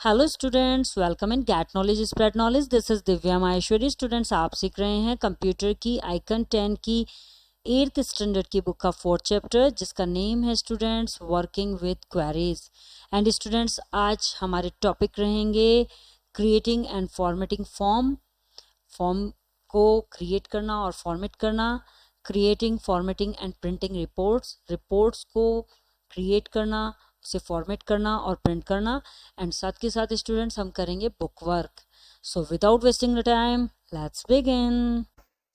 Hello students, welcome in get knowledge spread knowledge. This is Divya Maheshwari. Students, आप सीख रहे हैं कंप्यूटर की आइकन 10 की 8th स्टैंडर्ड की बुक का 4th चैप्टर, जिसका नेम है students working with queries. And students, आज हमारे टॉपिक रहेंगे क्रिएटिंग एंड फॉर्मेटिंग फॉर्म को क्रिएट करना और फॉर्मेट करना, creating, formatting and printing reports को क्रिएट करना, उसे फॉर्मेट करना और प्रिंट करना। एंड साथ के साथ स्टूडेंट्स हम करेंगे book work. So without wasting the time, let's begin.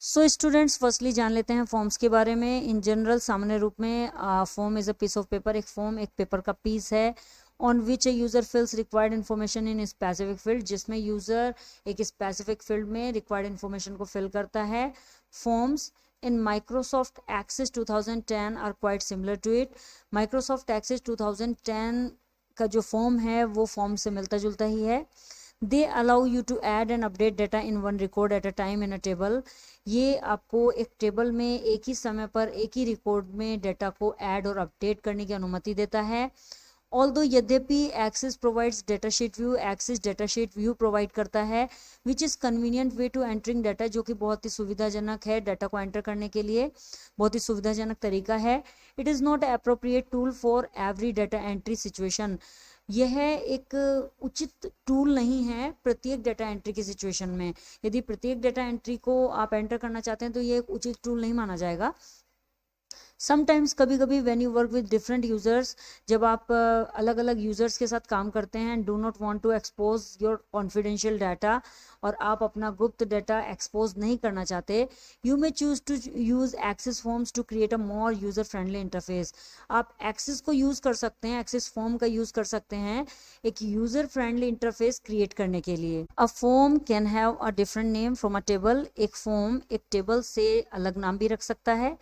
So students, firstly जान लेते हैं फॉर्म्स के बारे में। इन जनरल, सामान्य रूप में form is a piece of paper. एक फॉर्म एक पेपर का पीस है on which a user fills required information in specific field, जिसमें यूजर एक स्पेसिफिक फील्ड में रिक्वायर्ड इन्फॉर्मेशन को फिल करता है। Forms in Microsoft Access 2010 are quite similar to it. Microsoft Access 2010 का जो फॉर्म है वो फॉर्म से मिलता जुलता ही है। They allow you to add and update data in one record at a time in a table. ये आपको एक टेबल में एक ही समय पर एक ही रिकॉर्ड में डेटा को ऐड और अपडेट करने की अनुमति देता है। ऑल्दो यद्यपि access provides datasheet view, access datasheet view provide करता है which is convenient way to entering data, जो कि बहुत ही सुविधाजनक है डाटा को एंटर करने के लिए, बहुत ही सुविधाजनक तरीका है। It is not appropriate tool for every data entry situation. यह एक उचित टूल नहीं है प्रत्येक डाटा एंट्री की सिचुएशन में। यदि प्रत्येक डाटा एंट्री को आप एंटर करना चाहते हैं तो ये एक उचित टूल नहीं माना जाएगा। समटाइम्स, कभी कभी, when you work with different users, जब आप अलग अलग यूजर्स के साथ काम करते हैं, do not want to expose your confidential data, और आप अपना गुप्त डाटा एक्सपोज नहीं करना चाहते, you may choose to use access forms to create a more user friendly interface. आप एक्सेस को यूज कर सकते हैं, एक्सेस फॉर्म का यूज कर सकते हैं एक यूजर फ्रेंडली इंटरफेस क्रिएट करने के लिए। A form can have a different name from a table. एक फॉर्म एक टेबल से अलग नाम भी रख सकता है।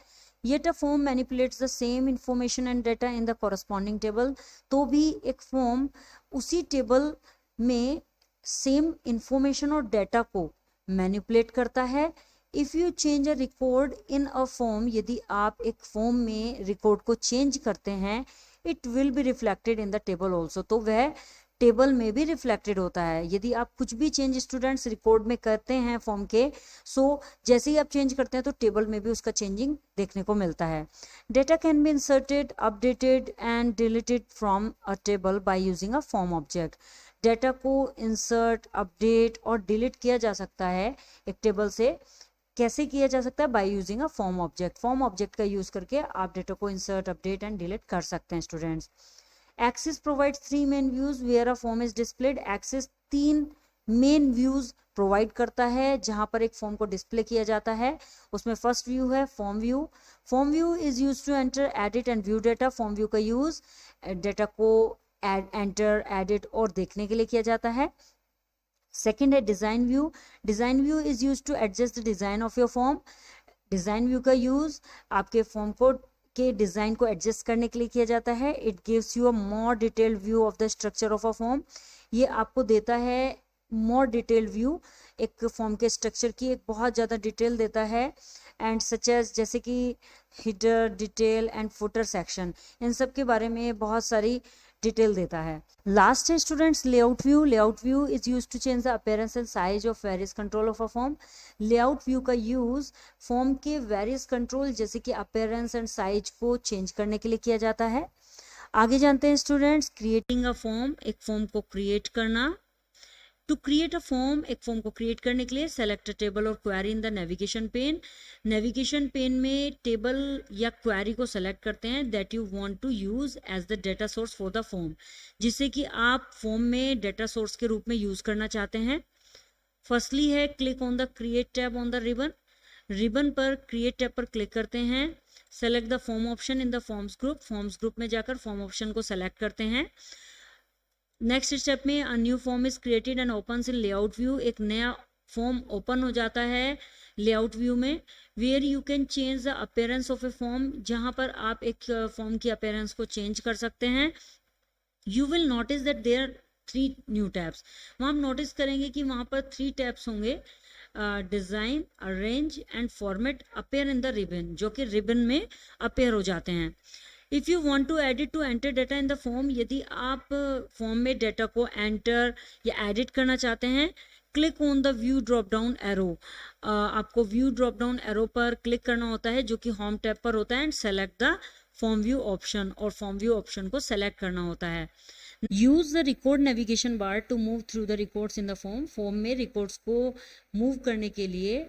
Yet a form manipulates the same information and data in the corresponding table. तो भी एक फॉर्म उसी टेबल में सेम इंफॉर्मेशन और डेटा को मैनिपुलेट करता है। If you change a record in a form, यदि आप एक फॉर्म में रिकॉर्ड को चेंज करते हैं, it will be reflected in the table also, तो वह टेबल में भी रिफ्लेक्टेड होता है। यदि आप कुछ भी चेंज स्टूडेंट्स रिकॉर्ड में करते हैं फॉर्म के, सो जैसे ही आप चेंज करते हैं तो टेबल में भी उसका चेंजिंग देखने को मिलता है। Data can be inserted, updated and deleted from a table by using a form object. Data को इंसर्ट, अपडेट और डिलीट किया जा सकता है एक टेबल से। कैसे किया जा सकता है? By using a form object. Form object का यूज करके आप डेटा को इंसर्ट, अपडेट एंड डिलीट कर सकते हैं students. Axis provides three main views where a form is displayed. Axis 3 main views provide करता है जहां पर एक फॉर्म को डिस्प्ले किया जाता है। उसमें फर्स्ट व्यू है form view. Form view is use to enter, edit and view data. Form view का यूज डेटा को एंटर, एडिट और देखने के लिए किया जाता है। सेकेंड है design view. Design view is use to adjust the design of your form. Design view का यूज आपके फॉर्म को के डिजाइन को एडजस्ट करने के लिए किया जाता है। It gives you a more detailed view of the structure of a form. ये आपको देता है मोर डिटेल्ड व्यू, एक फॉर्म के स्ट्रक्चर की एक बहुत ज़्यादा डिटेल देता है। एंड सच एज, जैसे कि header, detail and footer section, इन सब के बारे में बहुत सारी डिटेल देता है। लास्ट है students layout view. Layout view is use to change the appearance and size of various control of a form. Layout view का यूज फॉर्म के वेरियस कंट्रोल जैसे कि अपीयरेंस एंड साइज को चेंज करने के लिए किया जाता है। आगे जानते हैं स्टूडेंट्स, क्रिएटिंग अ फॉर्म, एक फॉर्म को क्रिएट करना। टू क्रिएट अ फॉर्म, एक फॉर्म को क्रिएट करने के लिए सेलेक्ट अ टेबल और query in the navigation pane. Navigation pane में टेबल या क्वेरी को सेलेक्ट करते हैं that you want to use as the data source for the form, जिसे कि आप फॉर्म में डेटा सोर्स के रूप में यूज करना चाहते हैं। फर्स्टली है click on the create tab on the ribbon. Ribbon पर क्रिएट टैब पर क्लिक करते हैं। Select the form option in the forms group. Forms group में जाकर फॉर्म ऑप्शन को सेलेक्ट करते हैं। नेक्स्ट स्टेप में a new form is created and opens in layout view. एक नया फॉर्म ओपन हो जाता है लेआउट व्यू में, where you can change the appearance of a form, जहां पर आप एक फॉर्म की अपीयरेंस को चेंज कर सकते हैं। You will notice that there 3 new tabs. वहाँ आप नोटिस करेंगे कि वहाँ पर 3 टैब्स होंगे, design, arrange and format, appear in the ribbon, जो कि रिबन में अपेयर हो जाते हैं। If you want to edit to enter data in the form, यदि आप फॉर्म में डाटा को एंटर या एडिट करना चाहते हैं, click on the view drop down arrow. आपको व्यू ड्रॉप डाउन एरो पर क्लिक करना होता है जो कि होम टैब पर होता है, and select the form view option, और फॉर्म व्यू ऑप्शन को सेलेक्ट करना होता है। Use the record navigation bar to move through the records in the form. Form में रिकॉर्ड्स को मूव करने के लिए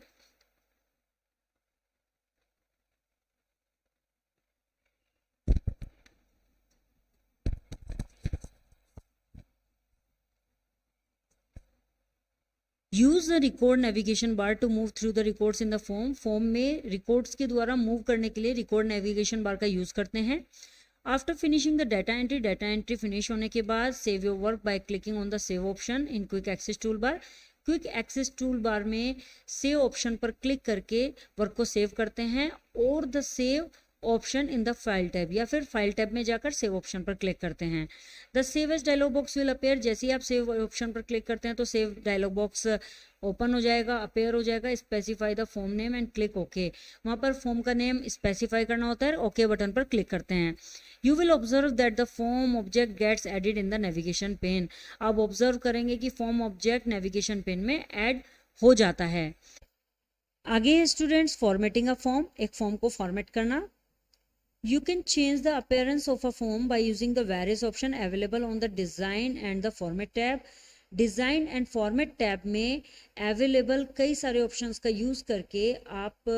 use the record navigation bar to move through the records in the form. Form में records के द्वारा move करने के लिए रिकॉर्ड नेविगेशन बार का यूज करते हैं। After finishing the data entry finish होने के बाद save your work by clicking on the save option in quick access tool bar. Quick access tool bar में सेव ऑप्शन पर क्लिक करके वर्क को सेव करते हैं, और the save option in the file tab, या फिर फाइल टैब में जाकर सेव ऑप्शन पर क्लिक करते हैं। The save as dialog box will appear. जैसे ही आप सेव ऑप्शन पर क्लिक करते हैं तो सेव डायलॉग बॉक्स ओपन हो जाएगा, अपेयर हो जाएगा। Specify the form name and click okay. वहाँ पर फॉर्म का नेम स्पेसिफाई करना होता है, ओके बटन पर क्लिक करते हैं। You will observe that the form object gets added in the navigation pane. आप ऑब्जर्व करेंगे कि फॉर्म ऑब्जेक्ट नेविगेशन पेन में ऐड हो जाता है। आगे स्टूडेंट्स, फॉर्मेटिंग अ फॉर्म, एक फॉर्म को फॉर्मेट करना। You can change the appearance of a form by using the various options available on the design and the format tab. Design and format tab में available कई सारे options का use करके आप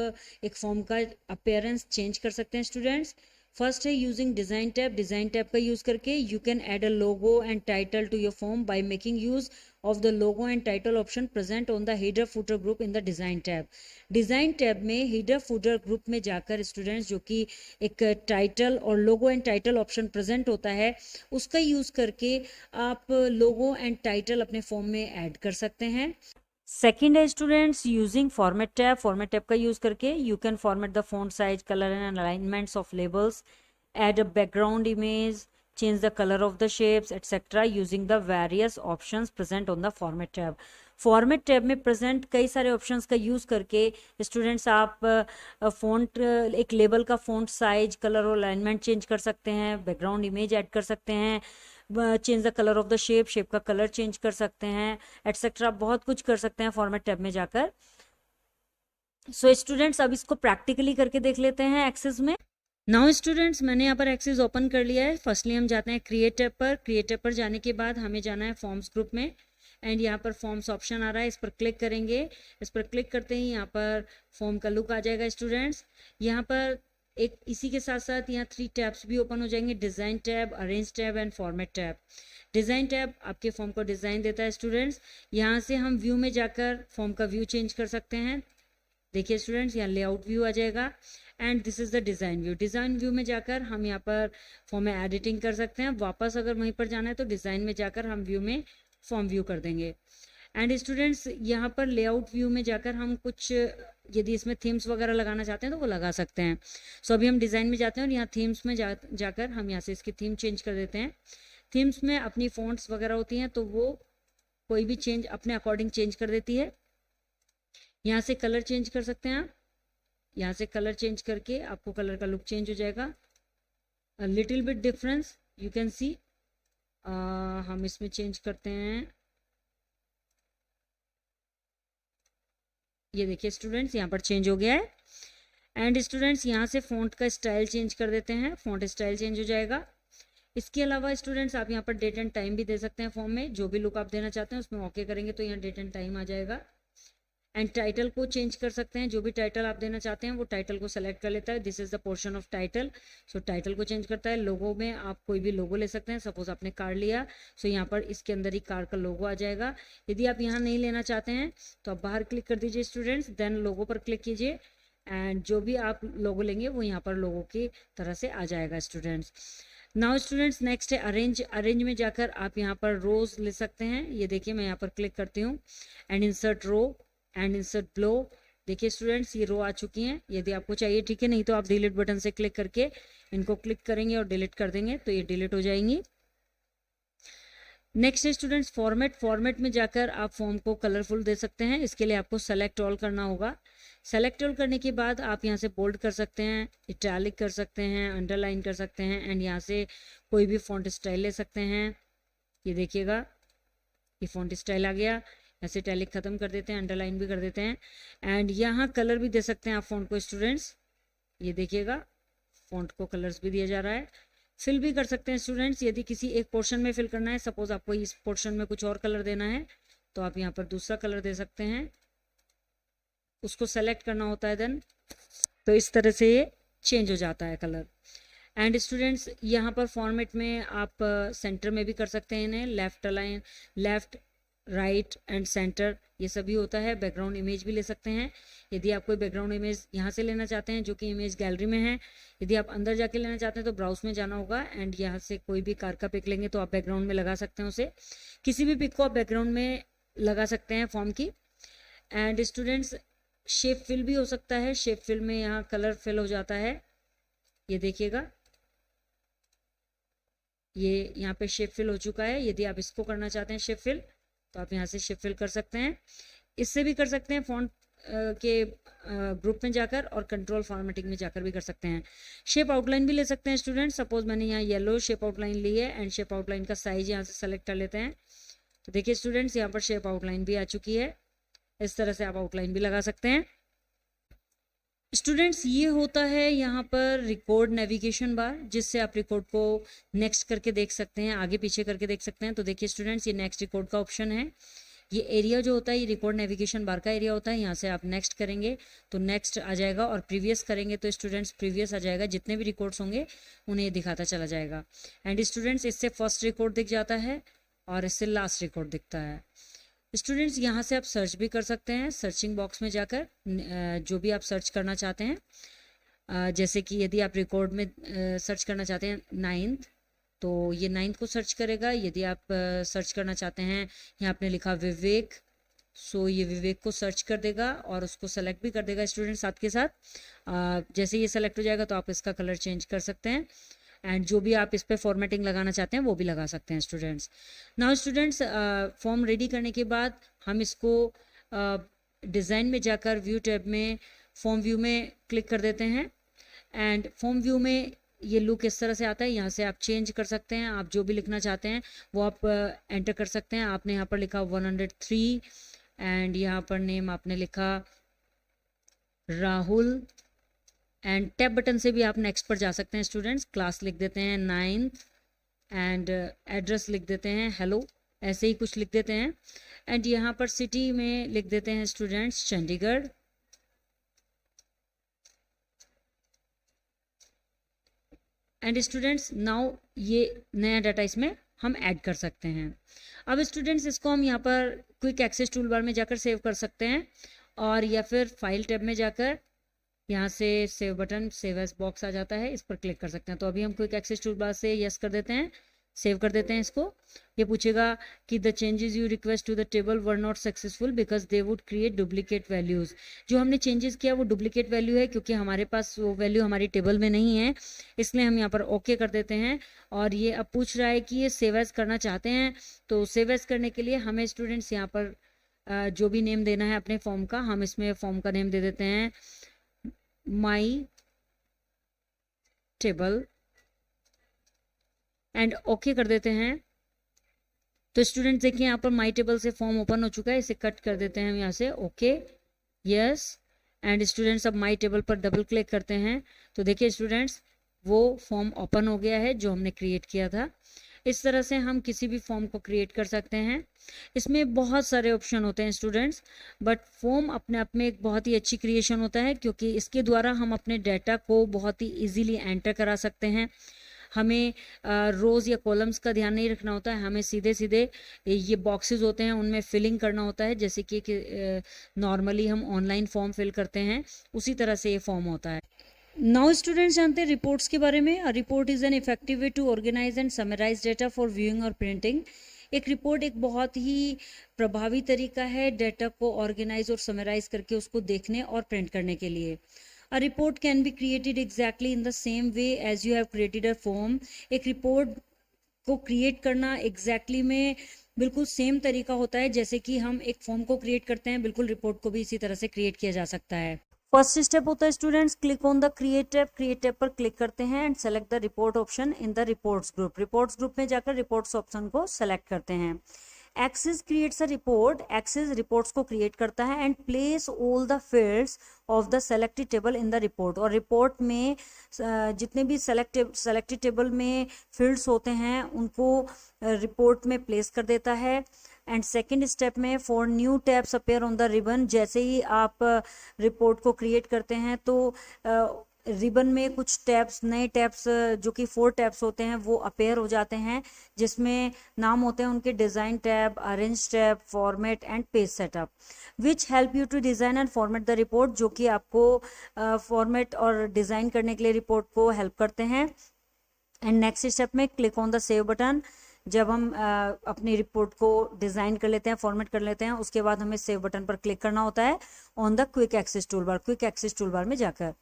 एक फॉर्म का अपीयरेंस चेंज कर सकते हैं स्टूडेंट्स। फर्स्ट है using design tab. Design tab का यूज़ करके you can add a logo and title to your form by making use of the logo and title option present on the header footer group in the design tab. Design tab में header footer group में जाकर students जो कि एक title और लोगो and title option present होता है, उसका यूज़ करके आप लोगो एंड टाइटल अपने फॉर्म में ऐड कर सकते हैं। सेकेंड है students using format tab. Format tab का यूज़ करके you can format the font size, colour and alignments of labels, add a background image, change the color of the shapes etc. using the various options present on the format tab. Format tab में present कई सारे options का use करके students आप font, एक label का font size, colour और alignment change कर सकते हैं, बैकग्राउंड इमेज ऐड कर सकते हैं, change the colour of the shape, shape का कलर चेंज कर सकते हैं एट्सेट्रा। बहुत कुछ कर सकते हैं फॉर्मेट टैब में जाकर। सो स्टूडेंट्स, अब इसको प्रैक्टिकली करके देख लेते हैं एक्सेस में। नाउ स्टूडेंट्स, मैंने यहाँ पर एक्सेस ओपन कर लिया है। फर्स्टली हम जाते हैं क्रिएट टैब पर। क्रिएट टैब पर जाने के बाद हमें जाना है फॉर्म्स ग्रुप में, एंड यहाँ पर फॉर्म्स ऑप्शन आ रहा है, इस पर क्लिक करेंगे। इस पर क्लिक करते ही यहाँ पर फॉर्म का लुक आ जाएगा स्टूडेंट्स। यहाँ पर एक इसी के साथ साथ यहाँ 3 टैब्स भी ओपन हो जाएंगे, design tab, arrange tab and format tab. Design tab आपके फॉर्म को डिज़ाइन देता है स्टूडेंट्स। यहाँ से हम व्यू में जाकर फॉर्म का व्यू चेंज कर सकते हैं। देखिए स्टूडेंट्स, यहाँ लेआउट व्यू आ जाएगा, and this is the design view. Design view में जाकर हम यहाँ पर फॉर्म में एडिटिंग कर सकते हैं। वापस अगर वहीं पर जाना है तो डिज़ाइन में जाकर हम व्यू में फॉर्म व्यू कर देंगे। एंड स्टूडेंट्स, यहाँ पर लेआउट व्यू में जाकर हम कुछ, यदि इसमें थीम्स वगैरह लगाना चाहते हैं तो वो लगा सकते हैं। सो अभी हम डिज़ाइन में जाते हैं और यहाँ थीम्स में जाकर हम यहाँ से इसकी थीम चेंज कर देते हैं। थीम्स में अपनी फॉन्ट्स वगैरह होती हैं तो वो कोई भी चेंज अपने अकॉर्डिंग चेंज कर देती है। यहाँ से कलर चेंज कर सकते हैं आप। यहाँ से कलर चेंज करके आपको कलर का लुक चेंज हो जाएगा। Little bit difference you can see. हम इसमें चेंज करते हैं, ये देखिए स्टूडेंट्स, यहाँ पर चेंज हो गया है। एंड स्टूडेंट्स, यहाँ से फ़ॉन्ट का स्टाइल चेंज कर देते हैं, फ़ॉन्ट स्टाइल चेंज हो जाएगा। इसके अलावा स्टूडेंट्स, आप यहाँ पर डेट एंड टाइम भी दे सकते हैं फॉर्म में। जो भी लुक आप देना चाहते हैं उसमें ओके करेंगे तो यहाँ डेट एंड टाइम आ जाएगा। एंड टाइटल को चेंज कर सकते हैं, जो भी टाइटल आप देना चाहते हैं वो टाइटल को सेलेक्ट कर लेता है। This is the portion of title. So title को चेंज करता है। लोगो में आप कोई भी लोगो ले सकते हैं। सपोज आपने कार लिया, सो यहाँ पर इसके अंदर ही कार का लोगो आ जाएगा। यदि आप यहाँ नहीं लेना चाहते हैं तो आप बाहर क्लिक कर दीजिए स्टूडेंट्स, देन लोगो पर क्लिक कीजिए, एंड जो भी आप लोगो लेंगे वो यहाँ पर लोगो की तरह से आ जाएगा स्टूडेंट्स। नाउ स्टूडेंट्स, नेक्स्ट है अरेंज। अरेंज में जाकर आप यहाँ पर रोज ले सकते हैं। ये देखिए, मैं यहाँ पर क्लिक करती हूँ and insert row and insert below. देखिए स्टूडेंट्स, ये रो आ चुकी हैं। यदि आपको चाहिए ठीक है, नहीं तो आप डिलीट बटन से क्लिक करके इनको क्लिक करेंगे और डिलीट कर देंगे तो ये डिलीट हो जाएंगी। नेक्स्ट है स्टूडेंट्स फॉर्मेट में जाकर आप फॉर्म को कलरफुल दे सकते हैं। इसके लिए आपको सेलेक्ट ऑल करना होगा। सेलेक्ट ऑल करने के बाद आप यहाँ से बोल्ड कर सकते हैं, इटैलिक कर सकते हैं, अंडरलाइन कर सकते हैं एंड यहाँ से कोई भी फॉन्ट स्टाइल ले सकते हैं। ये देखिएगा ये फॉन्ट स्टाइल आ गया। ऐसे इटैलिक ख़त्म कर देते हैं, अंडरलाइन भी कर देते हैं एंड यहाँ कलर भी दे सकते हैं आप फॉन्ट को स्टूडेंट्स। ये देखिएगा फॉन्ट को कलर्स भी दिया जा रहा है। फिल भी कर सकते हैं स्टूडेंट्स, यदि किसी एक पोर्शन में फिल करना है, सपोज आपको इस पोर्शन में कुछ और कलर देना है तो आप यहाँ पर दूसरा कलर दे सकते हैं, उसको सेलेक्ट करना होता है देन, तो इस तरह से ये चेंज हो जाता है कलर। एंड स्टूडेंट्स यहाँ पर फॉर्मेट में आप सेंटर में भी कर सकते हैं इन्हें, left align, left right and centre ये सभी होता है। बैकग्राउंड इमेज भी ले सकते हैं, यदि आप कोई बैकग्राउंड इमेज यहाँ से लेना चाहते हैं जो कि इमेज गैलरी में है। यदि आप अंदर जाके लेना चाहते हैं तो ब्राउज में जाना होगा एंड यहाँ से कोई भी कार का पिक लेंगे तो आप बैकग्राउंड में लगा सकते हैं उसे। किसी भी पिक को आप बैकग्राउंड में लगा सकते हैं फॉर्म की। एंड स्टूडेंट्स शेप फिल भी हो सकता है, शेप फिल में यहाँ कलर फिल हो जाता है। ये देखिएगा ये यहाँ पे शेप फिल हो चुका है। यदि आप इसको करना चाहते हैं शेप फिल तो आप यहाँ से शेप फिल कर सकते हैं। इससे भी कर सकते हैं फॉन्ट के ग्रुप में जाकर और कंट्रोल फॉर्मेटिंग में जाकर भी कर सकते हैं। शेप आउटलाइन भी ले सकते हैं स्टूडेंट, सपोज मैंने यहाँ येलो शेप आउटलाइन ली है एंड शेप आउटलाइन का साइज यहाँ से सेलेक्ट कर लेते हैं। तो देखिए स्टूडेंट्स यहाँ पर शेप आउटलाइन भी आ चुकी है। इस तरह से आप आउटलाइन भी लगा सकते हैं। स्टूडेंट्स ये होता है यहाँ पर रिकॉर्ड नेविगेशन बार, जिससे आप रिकॉर्ड को नेक्स्ट करके देख सकते हैं, आगे पीछे करके देख सकते हैं। तो देखिए स्टूडेंट्स ये नेक्स्ट रिकॉर्ड का ऑप्शन है। ये एरिया जो होता है ये रिकॉर्ड नेविगेशन बार का एरिया होता है। यहाँ से आप नेक्स्ट करेंगे तो नेक्स्ट आ जाएगा और प्रीवियस करेंगे तो स्टूडेंट्स प्रीवियस आ जाएगा। जितने भी रिकॉर्ड्स होंगे उन्हें दिखाता चला जाएगा। एंड स्टूडेंट्स इससे फर्स्ट रिकॉर्ड दिख जाता है और इससे लास्ट रिकॉर्ड दिखता है। स्टूडेंट्स यहाँ से आप सर्च भी कर सकते हैं, सर्चिंग बॉक्स में जाकर जो भी आप सर्च करना चाहते हैं। जैसे कि यदि आप रिकॉर्ड में सर्च करना चाहते हैं 9th तो ये 9th को सर्च करेगा। यदि आप सर्च करना चाहते हैं, यहाँ आपने लिखा विवेक, सो ये विवेक को सर्च कर देगा और उसको सेलेक्ट भी कर देगा स्टूडेंट साथ के साथ। जैसे ये सेलेक्ट हो जाएगा तो आप इसका कलर चेंज कर सकते हैं एंड जो भी आप इस पर फॉर्मेटिंग लगाना चाहते हैं वो भी लगा सकते हैं students. Now students form ready करने के बाद हम इसको डिज़ाइन में जाकर व्यू टैब में फॉर्म व्यू में क्लिक कर देते हैं एंड फॉर्म व्यू में ये लुक इस तरह से आता है। यहाँ से आप चेंज कर सकते हैं, आप जो भी लिखना चाहते हैं वो आप एंटर कर सकते हैं। आपने यहाँ पर लिखा 103 एंड यहाँ पर नेम आपने लिखा राहुल एंड टैब बटन से भी आप नेक्स्ट पर जा सकते हैं स्टूडेंट्स। क्लास लिख देते हैं 9th एंड एड्रेस लिख देते हैं हेलो, ऐसे ही कुछ लिख देते हैं एंड यहाँ पर सिटी में लिख देते हैं students Chandigarh. And students now ये नया डाटा इसमें हम ऐड कर सकते हैं। अब स्टूडेंट्स इसको हम यहाँ पर क्विक एक्सेस टूल बार में जाकर सेव कर सकते हैं और या फिर फाइल टैब में जाकर यहाँ से save button, save as box आ जाता है, इस पर क्लिक कर सकते हैं। तो अभी हम क्विक एक्सेस टूल बार से यस कर देते हैं, सेव कर देते हैं इसको। ये पूछेगा कि the changes you request to the table were not successful because they would create duplicate values. जो हमने चेंजेस किया वो डुप्लीकेट वैल्यू है क्योंकि हमारे पास वो वैल्यू हमारी टेबल में नहीं है, इसलिए हम यहाँ पर ओके कर देते हैं। और ये अब पूछ रहा है कि ये सेव एज करना चाहते हैं, तो सेव एज करने के लिए हमें स्टूडेंट्स यहाँ पर जो भी नेम देना है अपने फॉर्म का, हम इसमें फॉर्म का नेम दे देते हैं माई टेबल एंड ओके कर देते हैं। तो स्टूडेंट्स देखिए यहाँ पर माई टेबल से फॉर्म ओपन हो चुका है, इसे कट कर देते हैं हम यहाँ से ओके यस एंड स्टूडेंट्स अब माई टेबल पर डबल क्लिक करते हैं तो देखिए स्टूडेंट्स वो फॉर्म ओपन हो गया है जो हमने क्रिएट किया था। इस तरह से हम किसी भी फॉर्म को क्रिएट कर सकते हैं। इसमें बहुत सारे ऑप्शन होते हैं स्टूडेंट्स, बट फॉर्म अपने आप में एक बहुत ही अच्छी क्रिएशन होता है क्योंकि इसके द्वारा हम अपने डाटा को बहुत ही इजीली एंटर करा सकते हैं। हमें रोज़ या कॉलम्स का ध्यान नहीं रखना होता है, हमें सीधे सीधे ये बॉक्सेस होते हैं उनमें फिलिंग करना होता है, जैसे कि नॉर्मली हम ऑनलाइन फॉर्म फिल करते हैं उसी तरह से ये फॉर्म होता है। नाउ स्टूडेंट्स जानते हैं रिपोर्ट्स के बारे में। Report is an effective way to organise and summarise data for viewing और प्रिंटिंग। एक रिपोर्ट एक बहुत ही प्रभावी तरीका है डेटा को ऑर्गेनाइज और समराइज करके उसको देखने और प्रिंट करने के लिए। A report can be created exactly in the same way as you have created a form. एक रिपोर्ट को क्रिएट करना एग्जैक्टली में बिल्कुल सेम तरीका होता है जैसे कि हम एक फॉर्म को क्रिएट करते हैं, बिल्कुल रिपोर्ट को भी इसी तरह से क्रिएट किया जा सकता है। फर्स्ट स्टेप होता है students, click on the create tab पर क्लिक करते हैं and select the report option in the reports group में जाकर रिपोर्ट्स ऑप्शन को सेलेक्ट करते हैं। Access creates a report, access reports को क्रिएट करता है and place all the fields of the selected table in the report, और report में जितने भी सेलेक्टेड टेबल में फील्ड्स होते हैं उनको रिपोर्ट में प्लेस कर देता है। एंड सेकेंड स्टेप में for new tabs appear on the ribbon, जैसे ही आप रिपोर्ट को क्रिएट करते हैं तो रिबन में कुछ टैब्स, नए टैब्स जो कि 4 टैब्स होते हैं वो अपेयर हो जाते हैं, जिसमें नाम होते हैं उनके design tab, arrange tab, format and page setup, which help you to design and format the report, जो कि आपको फॉर्मेट और डिज़ाइन करने के लिए रिपोर्ट को हेल्प करते हैं। एंड नेक्स्ट स्टेप में click on the save button, जब हम अपनी रिपोर्ट को डिज़ाइन कर लेते हैं, फॉर्मेट कर लेते हैं, उसके बाद हमें सेव बटन पर क्लिक करना होता है on the quick access toolbar में जाकर।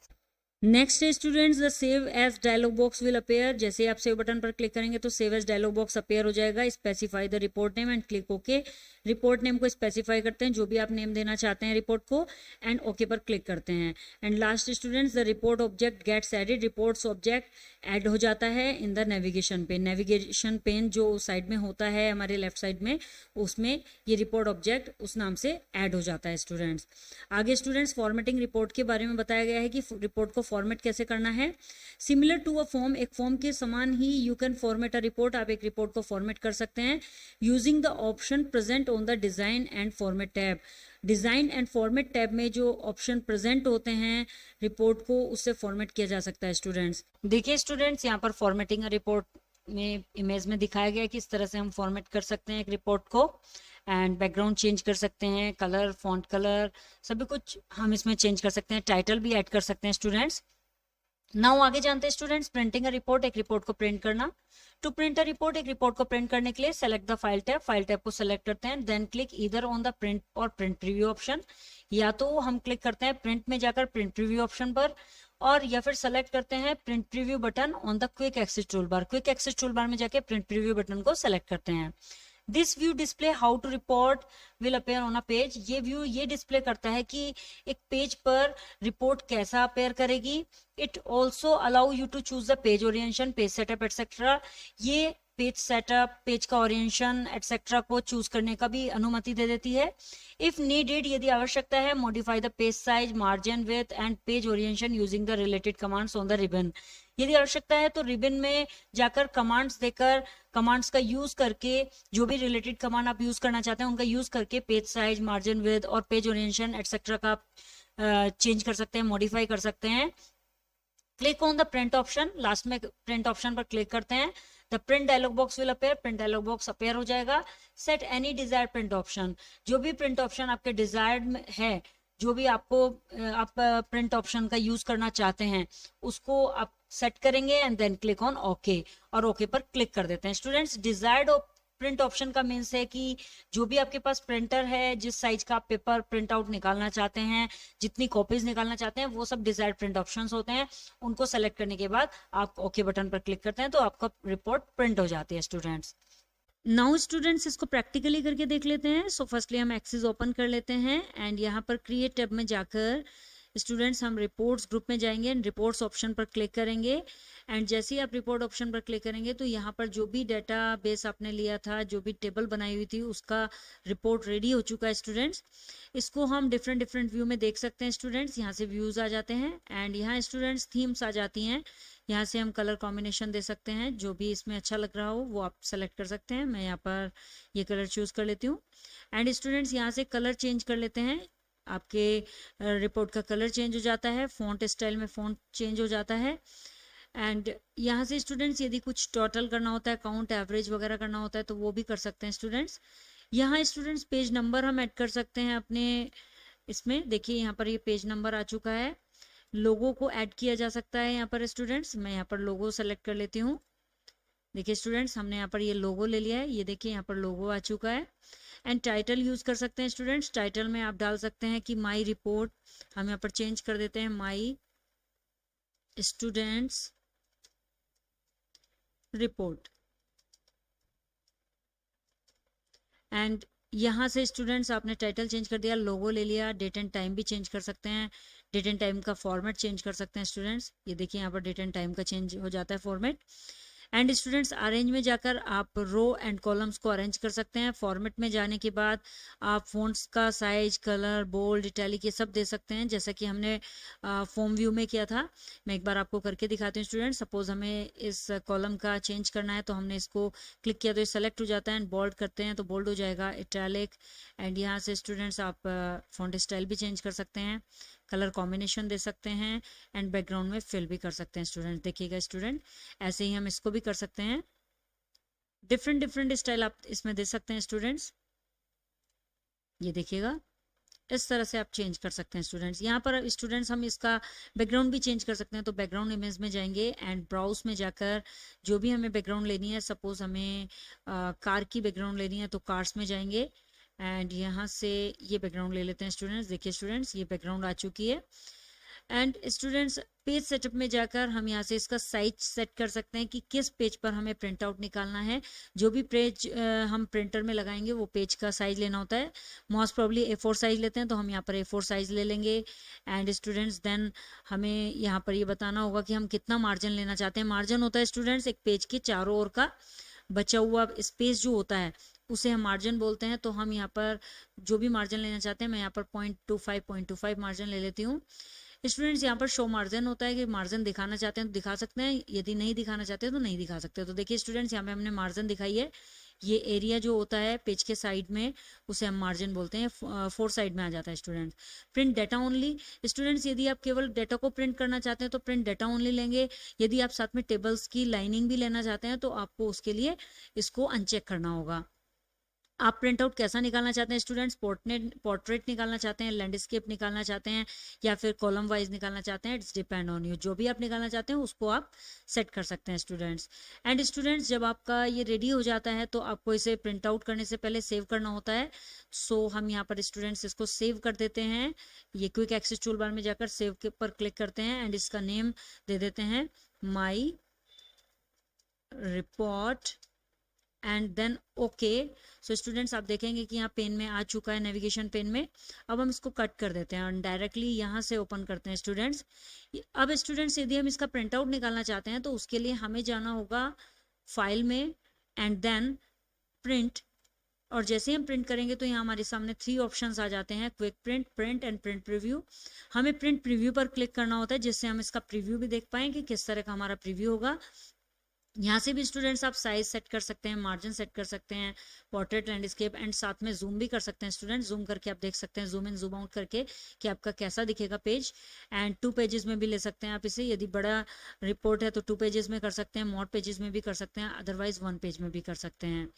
नेक्स्ट है students, the save as dialog box will appear, जैसे आप सेव बटन पर क्लिक करेंगे तो save as dialog box appear हो जाएगा। Specify the report name and click okay, report name को स्पेसिफाई करते हैं, जो भी आप नेम देना चाहते हैं रिपोर्ट को, एंड ओके पर क्लिक करते हैं। And last students, the report object gets added, reports object add हो जाता है in the navigation pane, navigation pane जो साइड में होता है हमारे लेफ्ट साइड में, उसमें ये रिपोर्ट ऑब्जेक्ट उस नाम से ऐड हो जाता है स्टूडेंट्स। आगे स्टूडेंट्स फॉर्मेटिंग रिपोर्ट के बारे में बताया गया है कि रिपोर्ट को फॉर्मेट कैसे करना है। सिमिलर टू अ फॉर्म, एक फॉर्म के समान ही you can format a report, आप एक रिपोर्ट को फॉर्मेट कर सकते हैं using the option present on the design and format tab. Design and format tab में जो ऑप्शन प्रेजेंट होते हैं रिपोर्ट को, उससे फॉर्मेट किया जा सकता है स्टूडेंट्स। देखिए स्टूडेंट्स, यहाँ पर फॉर्मेटिंग अ रिपोर्ट में इमेज में दिखाया गया है कि इस तरह से हम फॉर्मेट कर सकते हैं एक रिपोर्ट को, एंड बैकग्राउंड चेंज कर सकते हैं, कलर, फॉन्ट कलर, सभी कुछ हम इसमें चेंज कर सकते हैं, टाइटल भी ऐड कर सकते हैं स्टूडेंट्स। नाउ आगे जानते हैं स्टूडेंट्स प्रिंटिंग अ रिपोर्ट, एक रिपोर्ट को प्रिंट करना। टू प्रिंट अ रिपोर्ट, एक रिपोर्ट को प्रिंट करने के लिए सेलेक्ट द फाइल टैब को सेलेक्ट करते हैं, then click either on the print और प्रिंट प्रीव्यू ऑप्शन, या तो हम क्लिक करते हैं प्रिंट में जाकर प्रिंट प्रीव्यू ऑप्शन पर, और या फिर सेलेक्ट करते हैं print preview button on the quick access toolbar में जाके प्रिंट प्रीव्यू बटन को सेलेक्ट करते हैं। This view display how to report will appear on a page, ये व्यू ये डिस्प्ले करता है कि एक पेज पर रिपोर्ट कैसा अपेयर करेगी। It also allow you to choose the page orientation, page setup etcetera, ये पेज सेटअप, पेज का ओरिएंटेशन एटसेट्रा को चूज करने का भी अनुमति दे देती है। इफ नीडेड, यदि आवश्यकता है, modify the page size, margin, width and page orientation using the related commands on the ribbon, यदि आवश्यकता है तो रिबन में जाकर कमांड्स देकर, कमांड्स का यूज करके, जो भी रिलेटेड कमांड आप यूज करना चाहते हैं उनका यूज करके पेज साइज, मार्जिन, विड्थ और पेज ओरिएंटेशन एटसेट्रा का चेंज कर सकते हैं, मॉडिफाई कर सकते हैं। Click on the print option, last में प्रिंट ऑप्शन पर क्लिक करते हैं, the print dialogue box will appear, print dialogue box appear हो जाएगा। Set any desired print option, जो भी प्रिंट ऑप्शन आपके डिजायर्ड है, जो भी आपको आप प्रिंट ऑप्शन का यूज करना चाहते हैं उसको आप सेट करेंगे and then click on okay, और ओके पर क्लिक कर देते हैं। स्टूडेंट्स, डिजायर्ड प्रिंट ऑप्शन का मीन्स है कि जो भी आपके पास प्रिंटर है, जिस साइज का आप पेपर प्रिंट आउट निकालना चाहते हैं, जितनी कॉपीज निकालना चाहते हैं, वो सब डिजायर्ड प्रिंट ऑप्शंस होते हैं। उनको सेलेक्ट करने के बाद आप ओके बटन पर क्लिक करते हैं तो आपका रिपोर्ट प्रिंट हो जाती है स्टूडेंट्स। नाउ स्टूडेंट्स, इसको प्रैक्टिकली करके देख लेते हैं। सो फर्स्टली हम एक्सेस ओपन कर लेते हैं एंड यहाँ पर क्रिएट टैब में जाकर स्टूडेंट्स हम रिपोर्ट्स ग्रुप में जाएंगे एंड रिपोर्ट्स ऑप्शन पर क्लिक करेंगे। एंड जैसे ही आप रिपोर्ट ऑप्शन पर क्लिक करेंगे तो यहाँ पर जो भी डेटा बेस आपने लिया था, जो भी टेबल बनाई हुई थी, उसका रिपोर्ट रेडी हो चुका है स्टूडेंट्स। इसको हम डिफरेंट व्यू में देख सकते हैं स्टूडेंट्स, यहाँ से व्यूज आ जाते हैं एंड यहाँ स्टूडेंट्स थीम्स आ जाती हैं, यहाँ से हम कलर कॉम्बिनेशन दे सकते हैं, जो भी इसमें अच्छा लग रहा हो वो आप सेलेक्ट कर सकते हैं। मैं यहाँ पर ये कलर चूज कर लेती हूँ एंड स्टूडेंट्स यहाँ से कलर चेंज कर लेते हैं, आपके रिपोर्ट का कलर चेंज हो जाता है, फॉन्ट स्टाइल में फॉन्ट चेंज हो जाता है। एंड यहाँ से स्टूडेंट्स यदि कुछ टोटल करना होता है, काउंट, एवरेज वगैरह करना होता है तो वो भी कर सकते हैं स्टूडेंट्स। यहाँ स्टूडेंट्स पेज नंबर हम ऐड कर सकते हैं अपने इसमें, देखिए यहाँ पर ये पेज नंबर आ चुका है। लोगो को ऐड किया जा सकता है यहाँ पर स्टूडेंट्स, मैं यहाँ पर लोगो सेलेक्ट कर लेती हूँ। देखिए स्टूडेंट्स, हमने यहाँ पर ये लोगो ले लिया है, ये देखिए यहाँ पर लोगो आ चुका है। एंड टाइटल यूज कर सकते हैं स्टूडेंट्स, टाइटल में आप डाल सकते हैं कि माई रिपोर्ट, हम यहाँ पर चेंज कर देते हैं माई स्टूडेंट्स रिपोर्ट। एंड यहाँ से स्टूडेंट्स आपने टाइटल चेंज कर दिया, लोगो ले लिया, डेट एंड टाइम भी चेंज कर सकते हैं, डेट एंड टाइम का फॉर्मेट चेंज कर सकते हैं स्टूडेंट्स। ये देखिए यहाँ पर डेट एंड टाइम का चेंज हो जाता है फॉर्मेट। एंड स्टूडेंट्स अरेंज में जाकर आप रो एंड कॉलम्स को अरेंज कर सकते हैं। फॉर्मेट में जाने के बाद आप फ़ॉन्ट्स का साइज, कलर, बोल्ड, इटैलिक ये सब दे सकते हैं, जैसा कि हमने फॉर्म व्यू में किया था। मैं एक बार आपको करके दिखाती हूँ स्टूडेंट्स। सपोज हमें इस कॉलम का चेंज करना है तो हमने इसको क्लिक किया तो ये सेलेक्ट हो जाता है, एंड बोल्ड करते हैं तो बोल्ड हो जाएगा, इटैलिक। एंड यहाँ से स्टूडेंट्स आप फॉन्ट स्टाइल भी चेंज कर सकते हैं, कलर कॉम्बिनेशन दे सकते हैं, एंड बैकग्राउंड में फिल भी कर सकते हैं स्टूडेंट। देखिएगा स्टूडेंट, ऐसे ही हम इसको भी कर सकते हैं। डिफरेंट डिफरेंट स्टाइल आप इसमें दे सकते हैं स्टूडेंट्स। ये देखिएगा, इस तरह से आप चेंज कर सकते हैं स्टूडेंट्स। यहाँ पर स्टूडेंट्स हम इसका बैकग्राउंड भी चेंज कर सकते हैं। तो बैकग्राउंड इमेज में जाएंगे एंड ब्राउज में जाकर जो भी हमें बैकग्राउंड लेनी है, सपोज हमें कार की बैकग्राउंड लेनी है तो कार्स में जाएंगे एंड यहाँ से ये बैकग्राउंड ले लेते हैं स्टूडेंट्स। देखिए स्टूडेंट्स, ये बैकग्राउंड आ चुकी है। एंड स्टूडेंट्स पेज सेटअप में जाकर हम यहाँ से इसका साइज सेट कर सकते हैं कि किस पेज पर हमें प्रिंट आउट निकालना है। जो भी पेज हम प्रिंटर में लगाएंगे वो पेज का साइज लेना होता है। मोस्ट प्रॉब्ली A4 साइज लेते हैं तो हम यहाँ पर A4 साइज ले लेंगे। एंड स्टूडेंट्स देन हमें यहाँ पर ये बताना होगा कि हम कितना मार्जिन लेना चाहते हैं। मार्जिन होता है स्टूडेंट्स एक पेज के चारों ओर का बचा हुआ स्पेस जो होता है उसे हम मार्जिन बोलते हैं। तो हम यहाँ पर जो भी मार्जिन लेना चाहते हैं, मैं यहाँ पर 0.25 मार्जिन ले लेती हूँ। स्टूडेंट्स यहाँ पर शो मार्जिन होता है कि मार्जिन दिखाना चाहते हैं तो दिखा सकते हैं, यदि नहीं दिखाना चाहते हैं तो नहीं दिखा सकते। तो देखिए स्टूडेंट्स, यहाँ पे हमने मार्जिन दिखाई है। ये एरिया जो होता है पेज के साइड में उसे हम मार्जिन बोलते हैं। 4 साइड में आ जाता है student. Print data only students, यदि आप केवल डाटा को प्रिंट करना चाहते हैं तो प्रिंट डाटा ओनली लेंगे। यदि आप साथ में टेबल्स की लाइनिंग भी लेना चाहते हैं तो आपको उसके लिए इसको अनचेक करना होगा। आप प्रिंट आउट कैसा निकालना चाहते हैं स्टूडेंट्स, पोर्ट्रेट निकालना चाहते हैं, लैंडस्केप निकालना चाहते हैं, या फिर कॉलम वाइज निकालना चाहते हैं, इट्स डिपेंड ऑन यू। जो भी आप निकालना चाहते हैं उसको आप सेट कर सकते हैं स्टूडेंट्स। एंड स्टूडेंट्स, जब आपका ये रेडी हो जाता है तो आपको इसे प्रिंट आउट करने से पहले सेव करना होता है। सो हम यहाँ पर स्टूडेंट्स इसको सेव कर देते हैं। ये क्विक एक्सेस टूल बार में जाकर सेव के पर क्लिक करते हैं एंड इसका नेम दे देते हैं my report and then okay. So students, आप देखेंगे कि यहाँ पेन में आ चुका है, नेविगेशन पेन में। अब हम इसको कट कर देते हैं और डायरेक्टली यहाँ से ओपन करते हैं स्टूडेंट्स। अब स्टूडेंट्स, यदि हम इसका प्रिंट आउट निकालना चाहते हैं तो उसके लिए हमें जाना होगा फाइल में एंड देन प्रिंट। और जैसे हम प्रिंट करेंगे तो यहाँ हमारे सामने 3 ऑप्शंस आ जाते हैं, quick print, print and print preview. हमें प्रिंट प्रीव्यू पर क्लिक करना होता है जिससे हम इसका प्रीव्यू भी देख पाएं कि किस तरह का हमारा प्रीव्यू होगा। यहाँ से भी स्टूडेंट्स आप साइज सेट कर सकते हैं, मार्जिन सेट कर सकते हैं, पोर्ट्रेट, लैंडस्केप एंड साथ में जूम भी कर सकते हैं स्टूडेंट्स। जूम करके आप देख सकते हैं, जूम इन जूम आउट करके कि आपका कैसा दिखेगा पेज। एंड 2 पेजेस में भी ले सकते हैं आप इसे। यदि बड़ा रिपोर्ट है तो 2 पेजेस में कर सकते हैं, मोर पेजेस में भी कर सकते हैं, अदरवाइज 1 पेज में भी कर सकते हैं।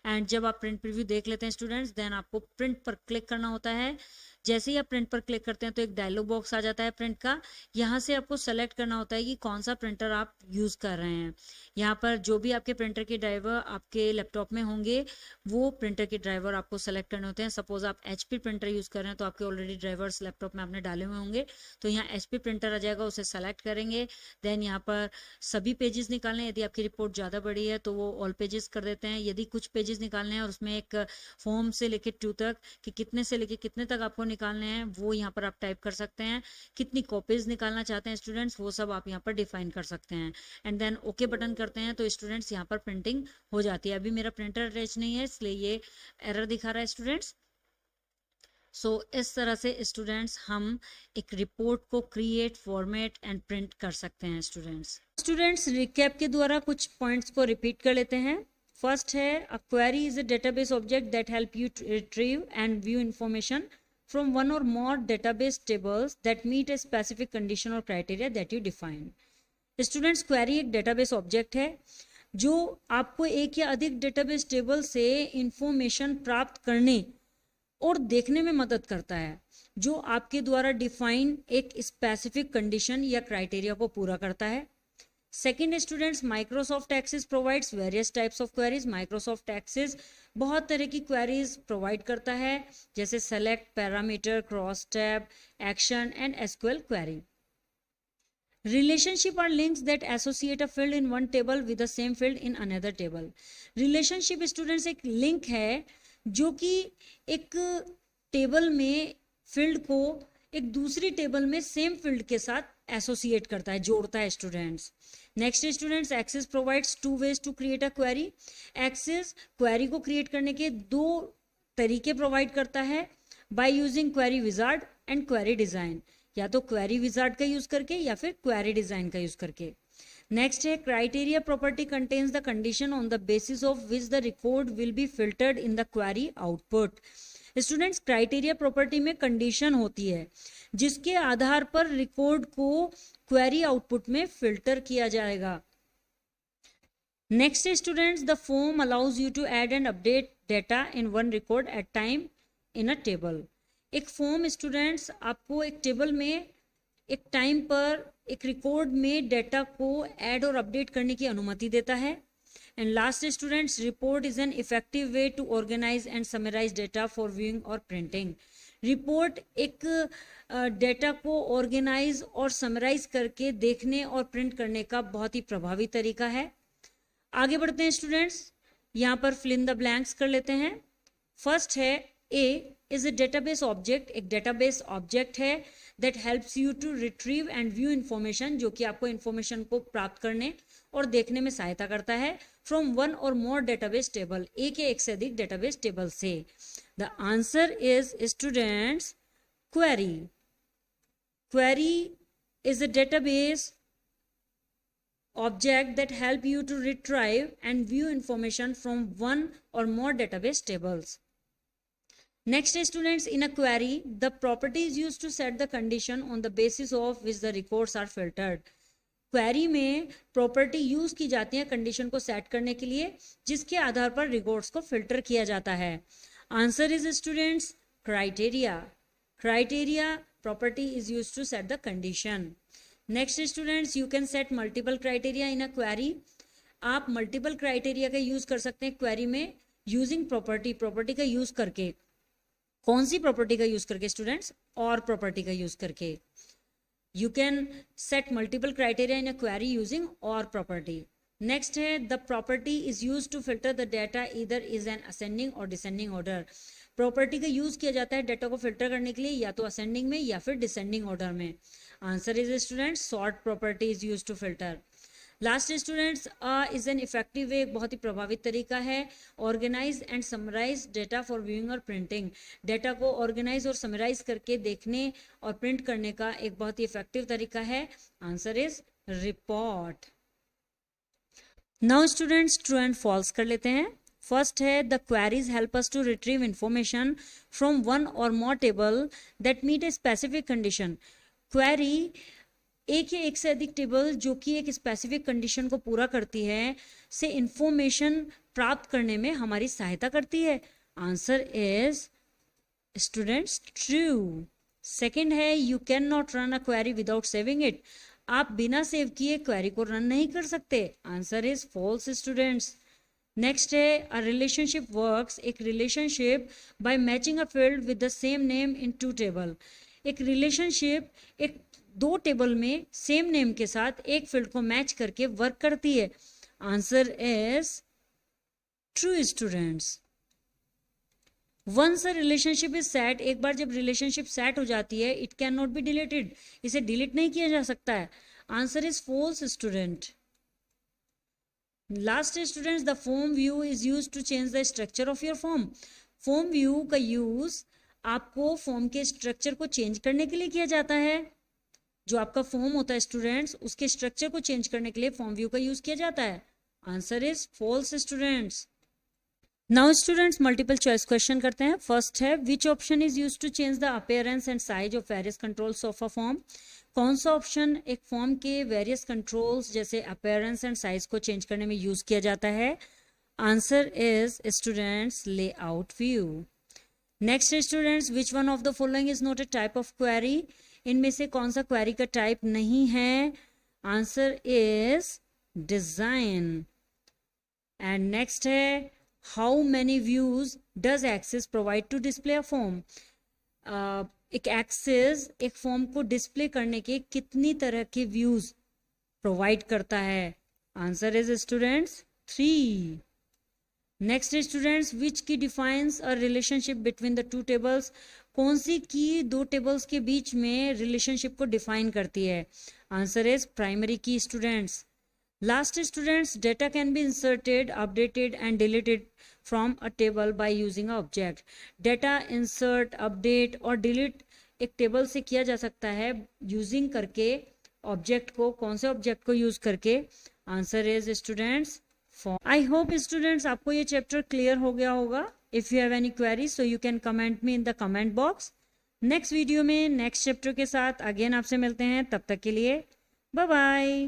एंड जब आप प्रिंट प्रीव्यू देख लेते हैं स्टूडेंट्स, देन आपको प्रिंट पर क्लिक करना होता है। जैसे ही आप प्रिंट पर क्लिक करते हैं तो एक डायलॉग बॉक्स आ जाता है प्रिंट का। यहाँ से आपको सेलेक्ट करना होता है कि कौन सा प्रिंटर आप यूज़ कर रहे हैं। यहाँ पर जो भी आपके प्रिंटर के ड्राइवर आपके लैपटॉप में होंगे वो प्रिंटर के ड्राइवर आपको सेलेक्ट करने होते हैं। सपोज आप HP प्रिंटर यूज़ कर रहे हैं तो आपके ऑलरेडी ड्राइवर्स लैपटॉप में आपने डाले हुए होंगे। तो यहाँ HP प्रिंटर आ जाएगा, उसे सेलेक्ट करेंगे। देन यहाँ पर सभी पेजेस निकालने, यदि आपकी रिपोर्ट ज़्यादा बड़ी है तो वो ऑल पेजेस कर देते हैं। यदि कुछ पेजेस निकालने हैं और उसमें एक फॉर्म से लेके 2 तक कि कितने से लेके कितने तक आपको निकालने हैं वो यहाँ पर आप टाइप कर सकते हैं। कितनी कॉपीज निकालना चाहते हैं स्टूडेंट्स वो सब आप यहाँ पर डिफाइन कर सकते हैं। एंड देन ओके बटन करते हैं तो स्टूडेंट्स यहाँ पर प्रिंटिंग हो जाती है। अभी मेरा प्रिंटर अटैच नहीं है इसलिए ये एरर दिखा रहा है स्टूडेंट्स। सो इस तरह से स्टूडेंट्स हम एक रिपोर्ट को क्रिएट, फॉर्मेट एंड प्रिंट कर सकते हैं स्टूडेंट्स रिकैप के द्वारा कुछ पॉइंट्स को रिपीट कर लेते हैं। फर्स्ट है, a query is a database object that help you retrieve and view information from one or more database tables that meet a specific condition or criteria that you define. Students, query एक database object है जो आपको एक या अधिक database table से information प्राप्त करने और देखने में मदद करता है जो आपके द्वारा डिफाइन एक specific condition या criteria को पूरा करता है। Second students, Microsoft Access provides various types of queries. Microsoft Access बहुत तरह की क्वेरीज प्रोवाइड करता है जैसे select, parameter, cross tab, action and SQL query. Relationship are links that associate a field in one table with the same field in another table. Relationship students एक link है जो कि एक टेबल में field को एक दूसरी टेबल में सेम फील्ड के साथ एसोसिएट करता है, जोड़ता है students. Next students, access provides two ways to create a query. Access query को क्रिएट करने के दो तरीके प्रोवाइड करता है, by using query wizard and query design, या तो क्वेरी विजार्ड का यूज करके या फिर क्वेरी डिजाइन का यूज करके। नेक्स्ट है criteria property contains the condition on the basis of which the record will be filtered in the query output. Students, criteria property में कंडीशन होती है जिसके आधार पर रिकॉर्ड को क्वेरी आउटपुट में फिल्टर किया जाएगा। Next students, the form allows you to add and update data in one record at time in a table. एक फॉर्म स्टूडेंट्स आपको एक टेबल में एक टाइम पर एक रिकॉर्ड में डेटा को ऐड और अपडेट करने की अनुमति देता है। And last students, report is an effective way to organise and summarise data for viewing और प्रिंटिंग। रिपोर्ट एक डेटा को ऑर्गेनाइज और समराइज करके देखने और प्रिंट करने का बहुत ही प्रभावी तरीका है। आगे बढ़ते हैं स्टूडेंट्स, यहाँ पर फिल इन द ब्लैंक्स कर लेते हैं। फर्स्ट है A is a database object. एक डेटाबेस ऑब्जेक्ट है that helps you to retrieve and view information, जो कि आपको इन्फॉर्मेशन को प्राप्त करने और देखने में सहायता करता है from one or more database table, एक या एक से अधिक डेटाबेस टेबल से। The answer is students query. Query is a database object that help you to retrieve and view information from one or more database tables. Next students, in a query, the property is used to set the condition on the basis of which the records are filtered. Query में property use की जाती है condition को set करने के लिए, जिसके आधार पर रिकॉर्ड्स को फिल्टर किया जाता है। Answer is students criteria. Criteria property is use to set the condition. Next students, you can set multiple criteria in a query. आप मल्टीपल क्राइटेरिया का यूज कर सकते हैं क्वेरी में यूजिंग प्रॉपर्टी। प्रॉपर्टी का यूज करके, कौन सी प्रॉपर्टी का यूज करके स्टूडेंट्स? और प्रॉपर्टी का यूज करके। You can set multiple criteria in a query using और प्रॉपर्टी। नेक्स्ट है the property is use to filter the data either is an ascending और डिसेंडिंग ऑर्डर। प्रॉपर्टी का use किया जाता है डेटा को फिल्टर करने के लिए या तो असेंडिंग में या फिर डिसेंडिंग ऑर्डर में। Answer is students sort property is use to filter. Last students, is an effective way, एक बहुत ही प्रभावित तरीका है organize and summarise data for viewing और प्रिंटिंग। डेटा को ऑर्गेनाइज और समराइज करके देखने और प्रिंट करने का एक बहुत ही इफेक्टिव तरीका है। Answer is report. Now students, true and false कर लेते हैं। फर्स्ट है the queries help us to retrieve information from one or more table that meet a specific condition. Query एक या एक से अधिक टेबल जो कि एक स्पेसिफिक कंडीशन को पूरा करती है से इंफॉर्मेशन प्राप्त करने में हमारी सहायता करती है। Answer is students true. Second है you can not run a query without saving it. आप बिना सेव किए क्वेरी को रन नहीं कर सकते। Answer is false students. Next है अ रिलेशनशिप वर्क्स। एक relationship by matching a field with the same name in two table. एक रिलेशनशिप एक दो टेबल में सेम नेम के साथ एक फील्ड को मैच करके वर्क करती है। Answer is true students. Once a relationship is set, एक बार जब रिलेशनशिप सेट हो जाती है, it can not be deleted, इसे डिलीट नहीं किया जा सकता है। Answer is false student. Last students, the form view is use to change the structure of your form. Form view का यूज आपको फॉर्म के स्ट्रक्चर को चेंज करने के लिए किया जाता है। जो आपका फॉर्म होता है स्टूडेंट्स, उसके स्ट्रक्चर को चेंज करने के लिए फॉर्म व्यू का यूज किया जाता है। Answer is false students. Now students, multiple choice question करते हैं। फर्स्ट है which option is use to change the appearance and size of various controls of a form. कौन सा ऑप्शन एक फॉर्म के वेरियस कंट्रोल्स जैसे अपीयरेंस एंड साइज को change करने में यूज किया जाता है? Answer is students layout view. Next students, which one of the following is not a type of query. इनमें से कौन सा क्वेरी का टाइप नहीं है? Answer is design. And next है how many views does Access provide to display a form. एक Access एक फॉर्म को डिस्प्ले करने के कितनी तरह के व्यूज प्रोवाइड करता है? Answer is students 3। Next students, which key defines a relationship between the two tables, कौन सी की दो टेबल्स के बीच में रिलेशनशिप को डिफाइन करती है? आंसर इज प्राइमरी की students. Last students, data can be inserted, updated and deleted from a table by using a object. Data insert, update और डिलीट एक टेबल से किया जा सकता है यूजिंग करके ऑब्जेक्ट को, कौन से ऑब्जेक्ट को यूज करके? Answer is students form. I hope students आपको ये चैप्टर क्लियर हो गया होगा। If you have any query so you can comment me in the comment box. Next video में नेक्स्ट चैप्टर के साथ अगेन आपसे मिलते हैं, तब तक के लिए बाय बाय।